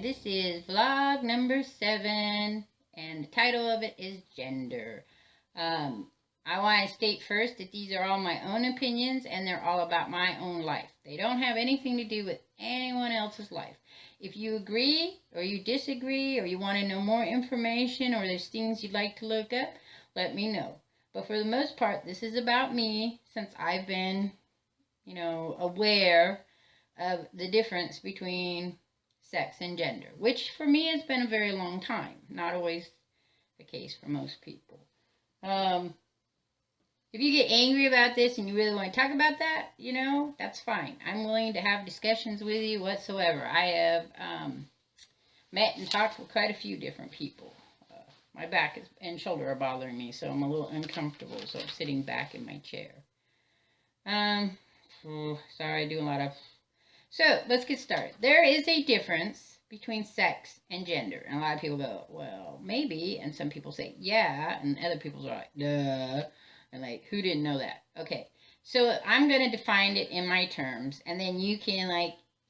This is vlog number 7, and the title of it is Gender. I want to state first that these are all my own opinions, and they're all about my own life. They don't have anything to do with anyone else's life. If you agree, or you disagree, or you want to know more information, or there's things you'd like to look up, let me know. But for the most part, this is about me, since I've been, aware of the difference between sex and gender, which for me has been a very long time. Not always the case for most people. If you get angry about this and you really want to talk about that, that's fine. I'm willing to have discussions with you whatsoever. I have met and talked with quite a few different people. My back and shoulder are bothering me, so I'm a little uncomfortable, so I'm sitting back in my chair. Sorry, I do a lot of... So, let's get started. There is a difference between sex and gender. And a lot of people go, well, maybe. And some people say, yeah. And other people are like, duh. And like, who didn't know that? Okay. So, I'm going to define it in my terms. And then you can,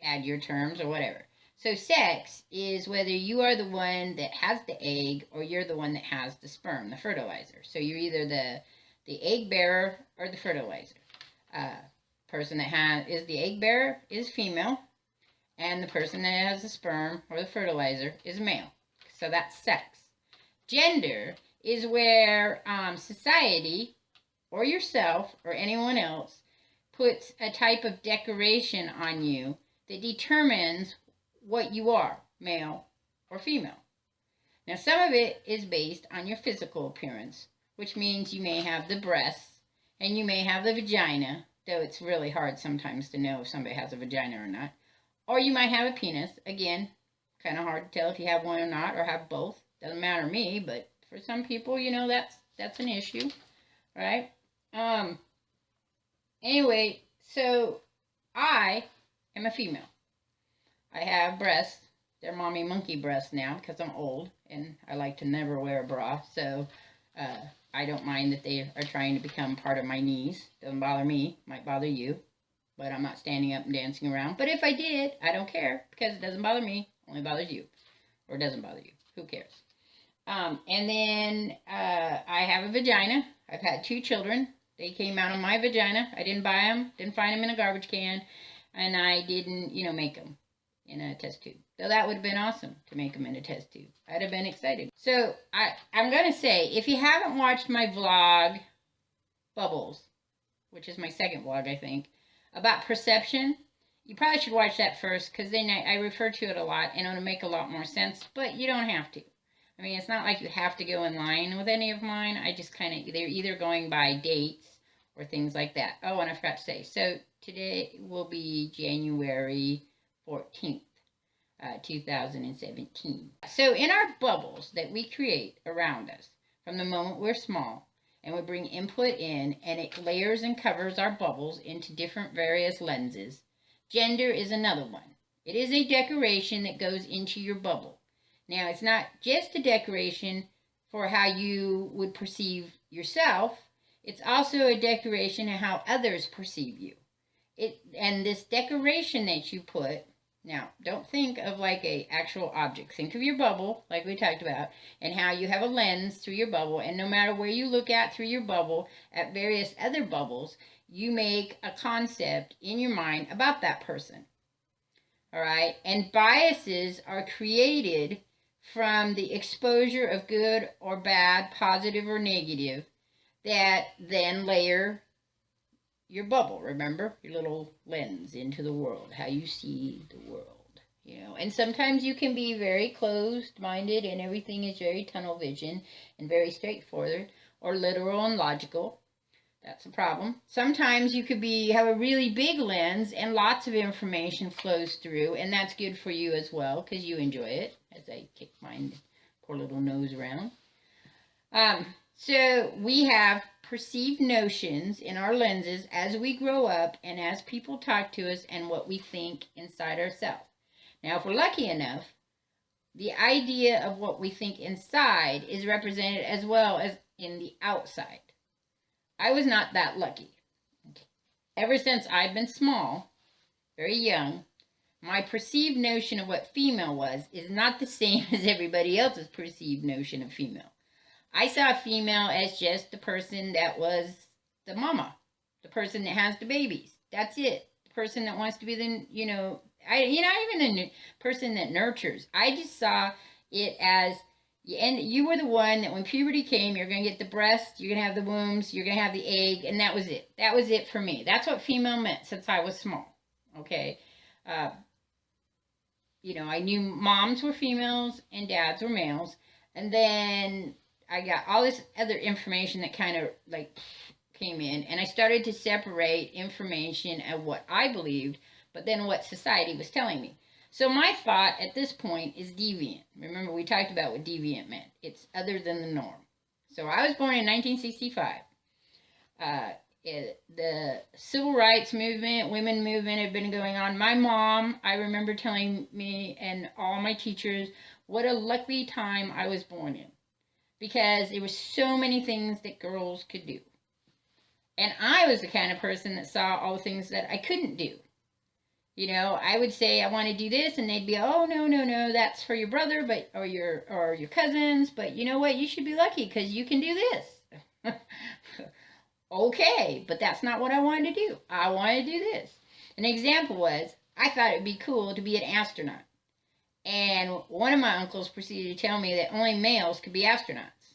add your terms or whatever. So, sex is whether you are the one that has the egg or you're the one that has the sperm, the fertilizer. So, you're either the egg bearer or the fertilizer. Person that is the egg bearer is female, and the person that has the sperm or the fertilizer is male. So that's sex. Gender is where society or yourself or anyone else puts a type of decoration on you that determines what you are, male or female. Now, some of it is based on your physical appearance, which means you may have the breasts and you may have the vagina, though it's really hard sometimes to know if somebody has a vagina or not. Or you might have a penis. Again, kind of hard to tell if you have one or not, or have both. Doesn't matter to me, but for some people, that's an issue, right? Anyway, so I am a female. I have breasts. They're mommy monkey breasts now because I'm old, and I like to never wear a bra, so... I don't mind that they are trying to become part of my knees. Doesn't bother me. Might bother you. But I'm not standing up and dancing around. But if I did, I don't care. Because it doesn't bother me. Only bothers you. Or doesn't bother you. Who cares? And then I have a vagina. I've had 2 children. They came out of my vagina. I didn't buy them. Didn't find them in a garbage can. And I didn't, make them in a test tube. So that would have been awesome to make them in a test tube. I'd have been excited. So I'm going to say, if you haven't watched my vlog, Bubbles, which is my second vlog, I think, about perception, you probably should watch that first, because then I refer to it a lot, and it'll make a lot more sense, but you don't have to. I mean, it's not like you have to go in line with any of mine. I just kind of, they're either going by dates or things like that. Oh, and I forgot to say, so today will be January 14th. 2017. So in our bubbles that we create around us from the moment we're small, and we bring input in, and it layers and covers our bubbles into different various lenses, gender is another one. It is a decoration that goes into your bubble. Now, it's not just a decoration for how you would perceive yourself. It's also a decoration of how others perceive you. And this decoration that you put... Now, don't think of like a actual object. Think of your bubble, like we talked about, and how you have a lens through your bubble, and no matter where you look at through your bubble, at various other bubbles, you make a concept in your mind about that person. All right? And biases are created from the exposure of good or bad, positive or negative, that then layer your bubble, remember? Your little lens into the world, how you see the world, And sometimes you can be very closed-minded and everything is very tunnel vision and very straightforward or literal and logical. That's a problem. Sometimes you could have a really big lens and lots of information flows through, and that's good for you as well because you enjoy it, as I kick my poor little nose around. So we have perceived notions in our lenses as we grow up and as people talk to us and what we think inside ourselves. Now, if we're lucky enough, the idea of what we think inside is represented as well as in the outside. I was not that lucky. Ever since I've been small, very young, my perceived notion of what female was is not the same as everybody else's perceived notion of female. I saw female as just the person that was the mama, the person that has the babies. That's it. The person that wants to be the, even the person that nurtures. I just saw it as, and you were the one that when puberty came, you're going to get the breast, you're going to have the wombs, you're going to have the egg, and that was it. That was it for me. That's what female meant since I was small. Okay. I knew moms were females and dads were males. And then I got all this other information that kind of like came in. And I started to separate information of what I believed, but then what society was telling me. So my thought at this point is deviant. Remember, we talked about what deviant meant. It's other than the norm. So I was born in 1965. The civil rights movement, women movement had been going on. My mom, I remember telling me and all my teachers what a lucky time I was born in, because there were so many things that girls could do. And I was the kind of person that saw all the things that I couldn't do. I would say I want to do this, and they'd be, oh, no, that's for your brother, or your cousins, but you know what, you should be lucky because you can do this. Okay, but that's not what I wanted to do. I wanted to do this. An example was, I thought it'd be cool to be an astronaut. And one of my uncles proceeded to tell me that only males could be astronauts.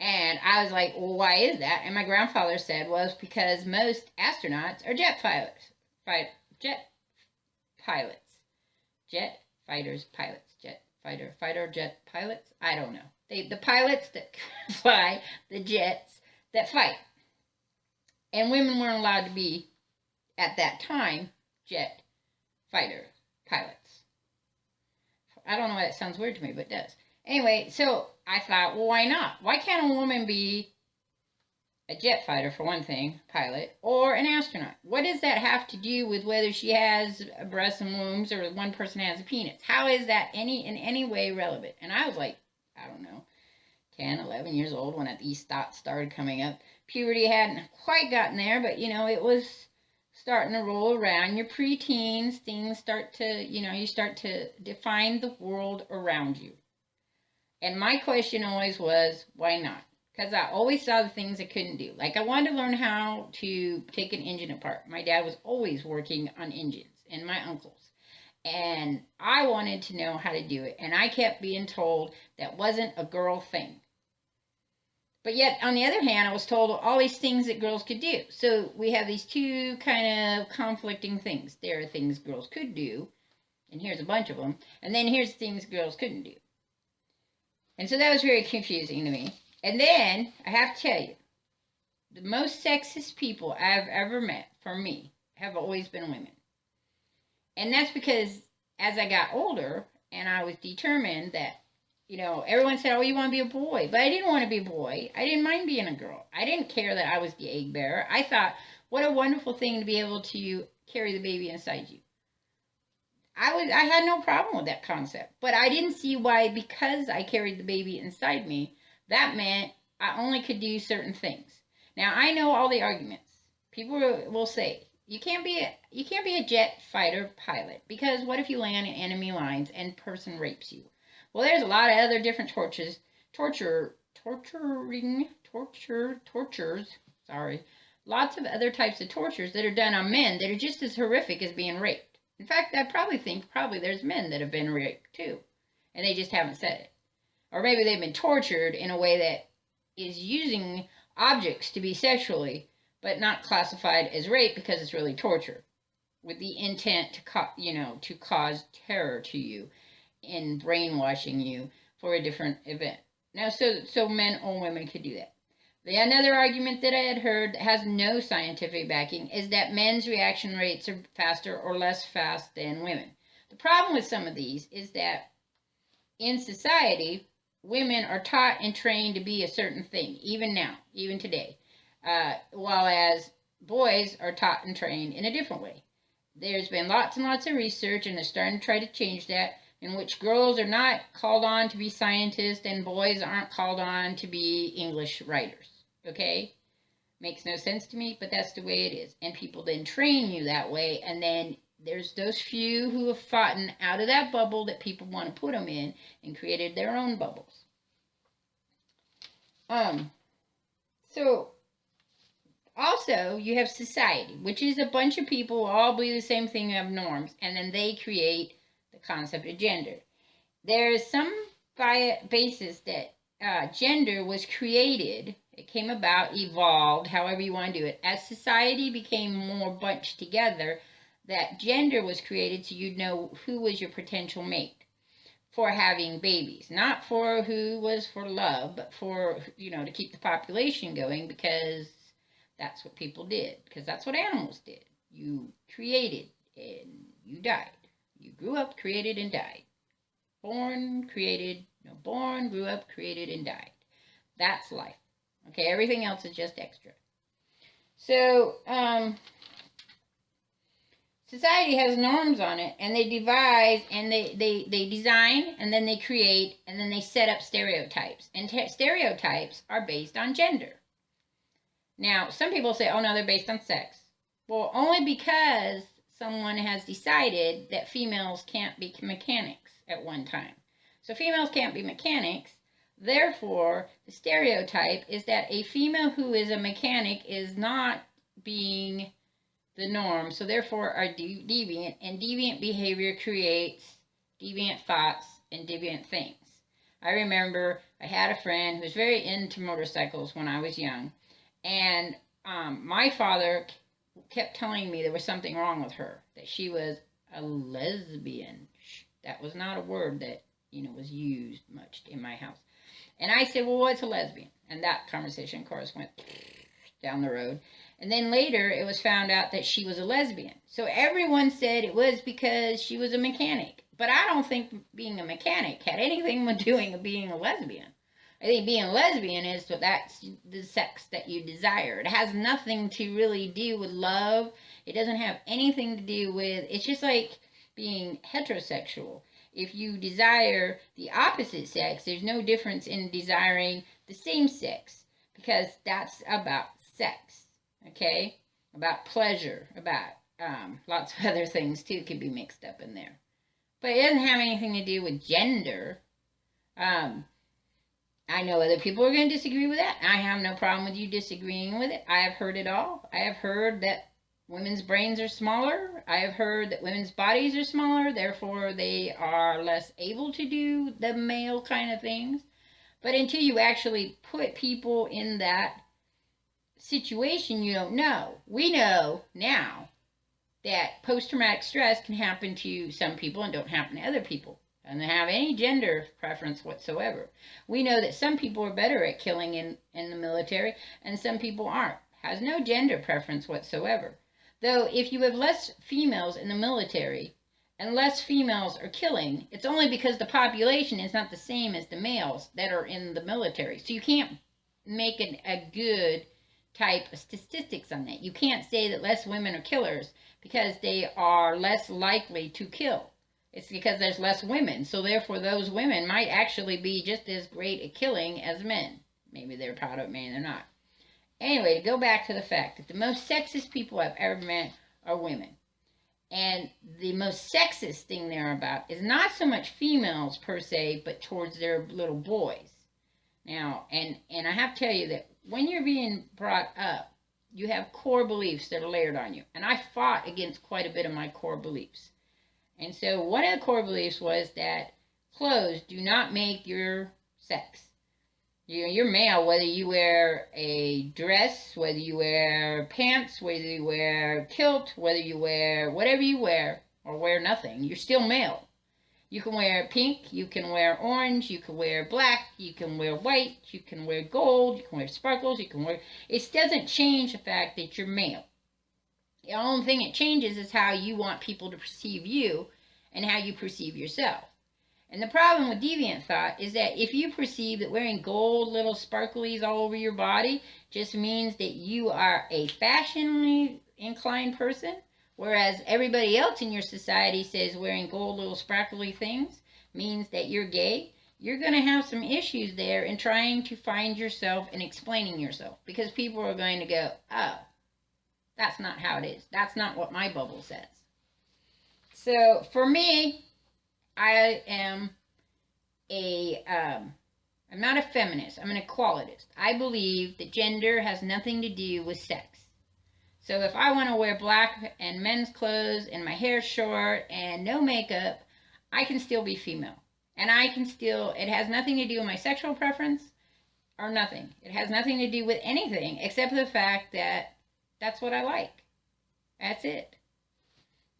And I was like, well, why is that? And my grandfather said, well, it's because most astronauts are jet pilots. Jet pilots. I don't know. The pilots that fly the jets that fight. And women weren't allowed to be, at that time, jet fighter pilots. I don't know why that sounds weird to me, but it does. Anyway, so I thought, well, why not? Why can't a woman be a jet fighter, for one thing, pilot, or an astronaut? What does that have to do with whether she has breasts and wombs or one person has a penis? How is that in any way relevant? And I was like, I don't know, 10, 11 years old when these thoughts started coming up. Puberty hadn't quite gotten there, but, it was starting to roll around. Your preteens, things start to, you start to define the world around you. And my question always was, why not? Because I always saw the things I couldn't do. Like, I wanted to learn how to take an engine apart. My dad was always working on engines, and my uncles. And I wanted to know how to do it. And I kept being told that wasn't a girl thing. But yet, on the other hand, I was told all these things that girls could do. So we have these two kind of conflicting things. There are things girls could do, and here's a bunch of them. And then here's things girls couldn't do. And so that was very confusing to me. And then, I have to tell you, the most sexist people I've ever met, for me, have always been women. And that's because as I got older, and I was determined that, everyone said, oh, you want to be a boy. But I didn't want to be a boy. I didn't mind being a girl. I didn't care that I was the egg bearer. I thought, what a wonderful thing to be able to carry the baby inside you. I had no problem with that concept. But I didn't see why, because I carried the baby inside me, that meant I only could do certain things. Now, I know all the arguments. People will say, you can't be a jet fighter pilot, because what if you land in enemy lines and person rapes you? Well, there's a lot of other different tortures, lots of other types of tortures that are done on men that are just as horrific as being raped. In fact, I think there's men that have been raped too, and they just haven't said it. Or maybe they've been tortured in a way that is using objects to be sexually, but not classified as rape because it's really torture, with the intent to cause terror to you in brainwashing you for a different event. Now, so men or women could do that. Another argument that I had heard that has no scientific backing is that men's reaction rates are faster or less fast than women. The problem with some of these is that in society, women are taught and trained to be a certain thing, even now, even today, while as boys are taught and trained in a different way. There's been lots and lots of research, and they're starting to try to change that, in which girls are not called on to be scientists and boys aren't called on to be English writers. Okay? Makes no sense to me, but that's the way it is. And people then train you that way, and then there's those few who have fought out of that bubble that people want to put them in and created their own bubbles. So also you have society, which is a bunch of people all believe the same thing, have norms, and then they create the concept of gender. There is some basis that gender was created, it came about, evolved, however you want to do it. As society became more bunched together, that gender was created so you'd know who was your potential mate for having babies. Not for who was for love, but for, to keep the population going, because that's what people did. Because that's what animals did. You created and you died. You grew up, created, and died. Born, created, born, grew up, created, and died. That's life. Okay, everything else is just extra. So, society has norms on it, and they devise, and they design, and then they create, and then they set up stereotypes. And stereotypes are based on gender. Now, some people say, oh no, they're based on sex. Well, only because someone has decided that females can't be mechanics at one time. So females can't be mechanics. Therefore, the stereotype is that a female who is a mechanic is not being the norm, so therefore are deviant, and deviant behavior creates deviant thoughts and deviant things. I remember I had a friend who was very into motorcycles when I was young, and my father kept telling me there was something wrong with her, that she was a lesbian. That was not a word that, was used much in my house. And I said, well, what's a lesbian? And that conversation, of course, went down the road. And then later, it was found out that she was a lesbian. So everyone said it was because she was a mechanic. But I don't think being a mechanic had anything to do with being a lesbian. I think being a lesbian is that's the sex that you desire. It has nothing to really do with love. It doesn't have anything to do with, it's just like being heterosexual. If you desire the opposite sex, there's no difference in desiring the same sex, because that's about sex, okay? About pleasure, about lots of other things too could be mixed up in there. But it doesn't have anything to do with gender. I know other people are going to disagree with that. I have no problem with you disagreeing with it. I have heard it all. I have heard that women's brains are smaller. I have heard that women's bodies are smaller, therefore they are less able to do the male kind of things. But until you actually put people in that situation, you don't know. We know now that post-traumatic stress can happen to some people and don't happen to other people. And they have any gender preference whatsoever. We know that some people are better at killing in the military and some people aren't. Has no gender preference whatsoever. Though if you have less females in the military and less females are killing, it's only because the population is not the same as the males that are in the military. So you can't make a good type of statistics on that. You can't say that less women are killers because they are less likely to kill. It's because there's less women. So therefore those women might actually be just as great at killing as men. Maybe they're proud of it, maybe they're not. Anyway, to go back to the fact that the most sexist people I've ever met are women. And the most sexist thing they're about is not so much females per se, but towards their little boys. Now, and I have to tell you that when you're being brought up, you have core beliefs that are layered on you. And I fought against quite a bit of my core beliefs. And so one of the core beliefs was that clothes do not make your sex. You're male, whether you wear a dress, whether you wear pants, whether you wear kilt, whether you wear whatever you wear, or wear nothing, you're still male. You can wear pink, you can wear orange, you can wear black, you can wear white, you can wear gold, you can wear sparkles, you can wear... It doesn't change the fact that you're male. The only thing it changes is how you want people to perceive you and how you perceive yourself. And the problem with deviant thought is that if you perceive that wearing gold little sparklies all over your body just means that you are a fashionably inclined person, whereas everybody else in your society says wearing gold little sparkly things means that you're gay, you're going to have some issues there in trying to find yourself and explaining yourself. Because people are going to go, oh, that's not how it is. That's not what my bubble says. So for me, I am I'm not a feminist. I'm an equalitist. I believe that gender has nothing to do with sex. So if I want to wear black and men's clothes and my hair short and no makeup, I can still be female. And I can still, it has nothing to do with my sexual preference or nothing. It has nothing to do with anything except the fact that that's what I like. That's it.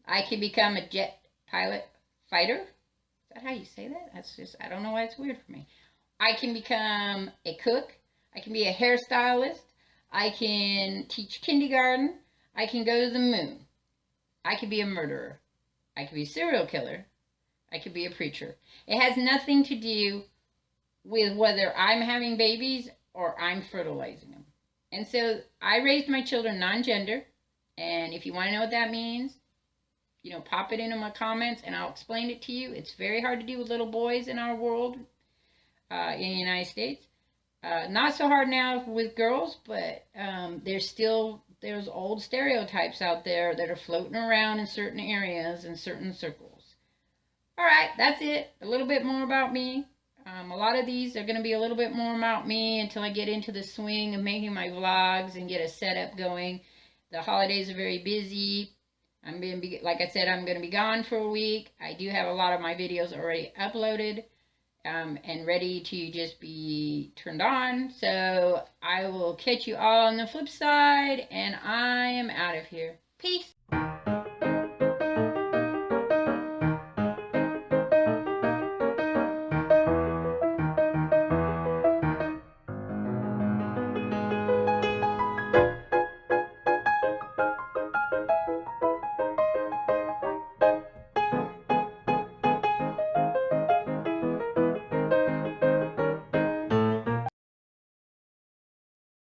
I can become a jet pilot fighter. Is that how you say that? That's just, I don't know why it's weird for me. I can become a cook. I can be a hairstylist. I can teach kindergarten. I can go to the moon. I could be a murderer. I could be a serial killer. I could be a preacher. It has nothing to do with whether I'm having babies or I'm fertilizing them. And so I raised my children non-gender. And if you want to know what that means, you know, pop it into my comments and I'll explain it to you. It's very hard to do with little boys in our world, in the United States. Not so hard now with girls, but there's old stereotypes out there that are floating around in certain areas and certain circles. All right, that's it. A little bit more about me. A lot of these are going to be a little bit more about me until I get into the swing of making my vlogs and get a setup going. The holidays are very busy. I'm going to be, like I said, I'm going to be gone for a week. I do have a lot of my videos already uploaded. And ready to just be turned on. So I will catch you all on the flip side, and I am out of here. Peace.